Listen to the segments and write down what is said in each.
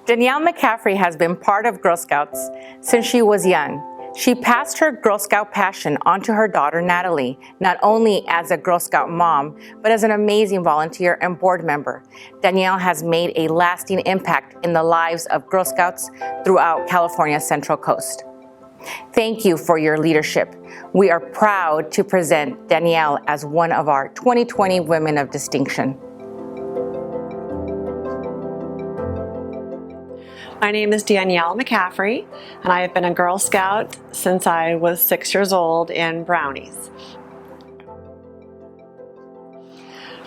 Danielle McCaffery has been part of Girl Scouts since she was young. She passed her Girl Scout passion onto her daughter, Natalie, not only as a Girl Scout mom, but as an amazing volunteer and board member. Danielle has made a lasting impact in the lives of Girl Scouts throughout California's Central Coast. Thank you for your leadership. We are proud to present Danielle as one of our 2020 Women of Distinction. My name is Danielle McCaffery, and I have been a Girl Scout since I was 6 years old in Brownies.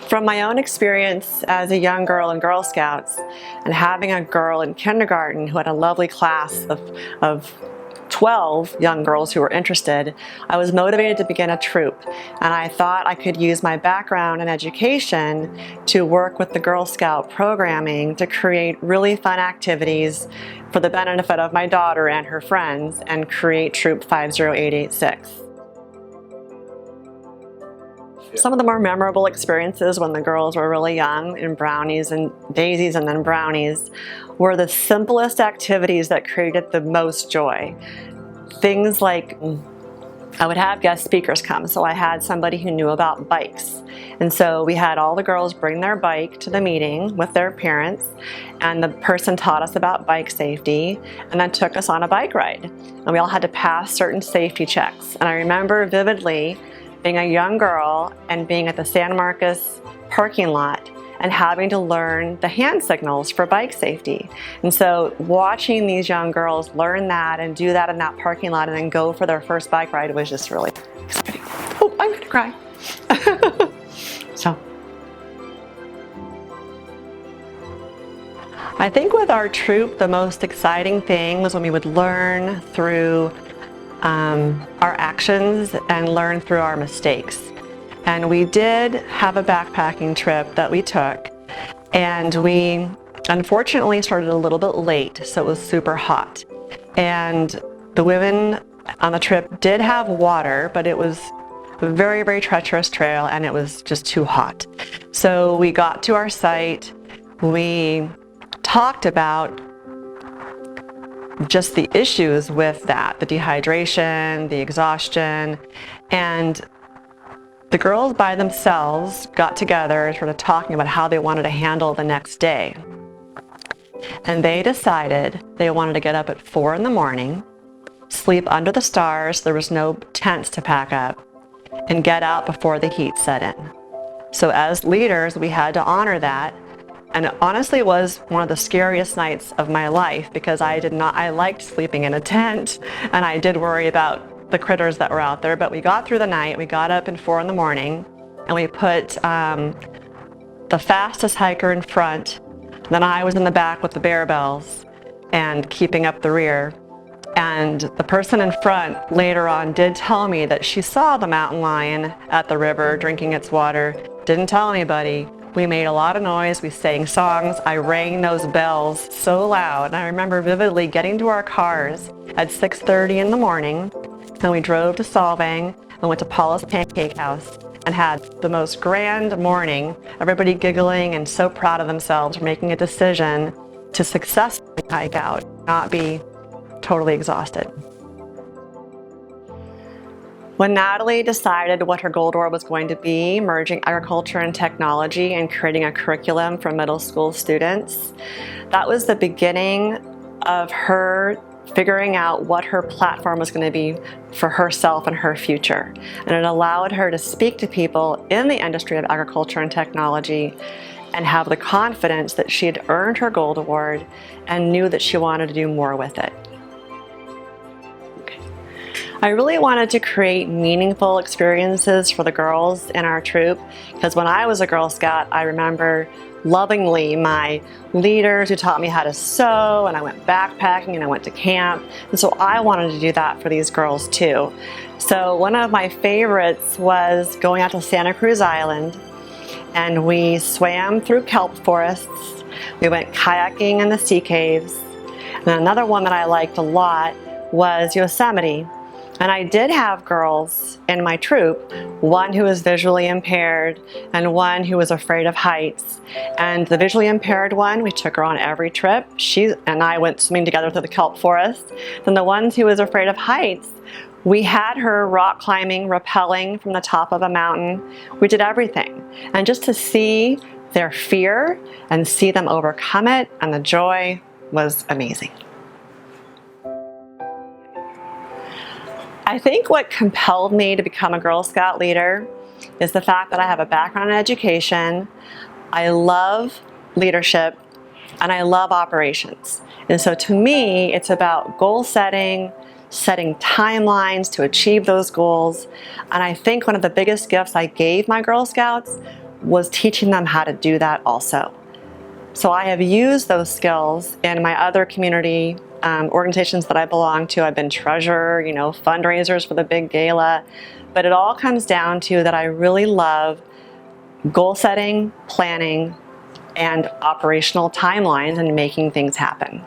From my own experience as a young girl in Girl Scouts and having a girl in kindergarten who had a lovely class of 12 young girls who were interested, I was motivated to begin a troop, and I thought I could use my background in education to work with the Girl Scout programming to create really fun activities for the benefit of my daughter and her friends and create Troop 50886. Some of the more memorable experiences when the girls were really young in Brownies and Daisies and then Brownies were the simplest activities that created the most joy. Things like I would have guest speakers come, so I had somebody who knew about bikes. And so we had all the girls bring their bike to the meeting with their parents, and the person taught us about bike safety and then took us on a bike ride. And we all had to pass certain safety checks. And I remember vividly being a young girl and being at the San Marcos parking lot and having to learn the hand signals for bike safety. And so watching these young girls learn that and do that in that parking lot and then go for their first bike ride was just really exciting. Oh, I'm gonna cry. So, I think with our troop, the most exciting thing was when we would learn through our actions and learn through our mistakes. And we did have a backpacking trip that we took, and we unfortunately started a little bit late, so it was super hot. And the women on the trip did have water, but it was a very, very treacherous trail and it was just too hot. So we got to our site, we talked about just the issues with that, the dehydration, the exhaustion, and the girls by themselves got together sort of talking about how they wanted to handle the next day. And they decided they wanted to get up at 4 in the morning, sleep under the stars, there was no tents to pack up, and get out before the heat set in. So as leaders, we had to honor that. And it honestly was one of the scariest nights of my life because I liked sleeping in a tent and I did worry about the critters that were out there, but we got through the night. We got up at 4 in the morning and we put the fastest hiker in front. Then I was in the back with the bear bells and keeping up the rear. And the person in front later on did tell me that she saw the mountain lion at the river drinking its water, didn't tell anybody. We made a lot of noise, we sang songs, I rang those bells so loud. And I remember vividly getting to our cars at 6:30 in the morning, and we drove to Solvang and went to Paula's Pancake House and had the most grand morning, everybody giggling and so proud of themselves for making a decision to successfully hike out, not be totally exhausted. When Natalie decided what her goal door was going to be, merging agriculture and technology and creating a curriculum for middle school students, that was the beginning of her figuring out what her platform was going to be for herself and her future. And it allowed her to speak to people in the industry of agriculture and technology and have the confidence that she had earned her gold award and knew that she wanted to do more with it. I really wanted to create meaningful experiences for the girls in our troop because when I was a Girl Scout, I remember lovingly my leaders who taught me how to sew, and I went backpacking and I went to camp, and so I wanted to do that for these girls too. So one of my favorites was going out to Santa Cruz Island, and we swam through kelp forests, we went kayaking in the sea caves, and another one that I liked a lot was Yosemite. And I did have girls in my troop, one who was visually impaired and one who was afraid of heights. And the visually impaired one, we took her on every trip. She and I went swimming together through the kelp forest. Then the ones who was afraid of heights, we had her rock climbing, rappelling from the top of a mountain. We did everything. And just to see their fear and see them overcome it, and the joy was amazing. I think what compelled me to become a Girl Scout leader is the fact that I have a background in education, I love leadership, and I love operations. And so to me, it's about goal setting, setting timelines to achieve those goals. And I think one of the biggest gifts I gave my Girl Scouts was teaching them how to do that also. So I have used those skills in my other community organizations that I belong to. I've been treasurer, fundraisers for the big gala, but it all comes down to that I really love goal setting, planning, and operational timelines and making things happen.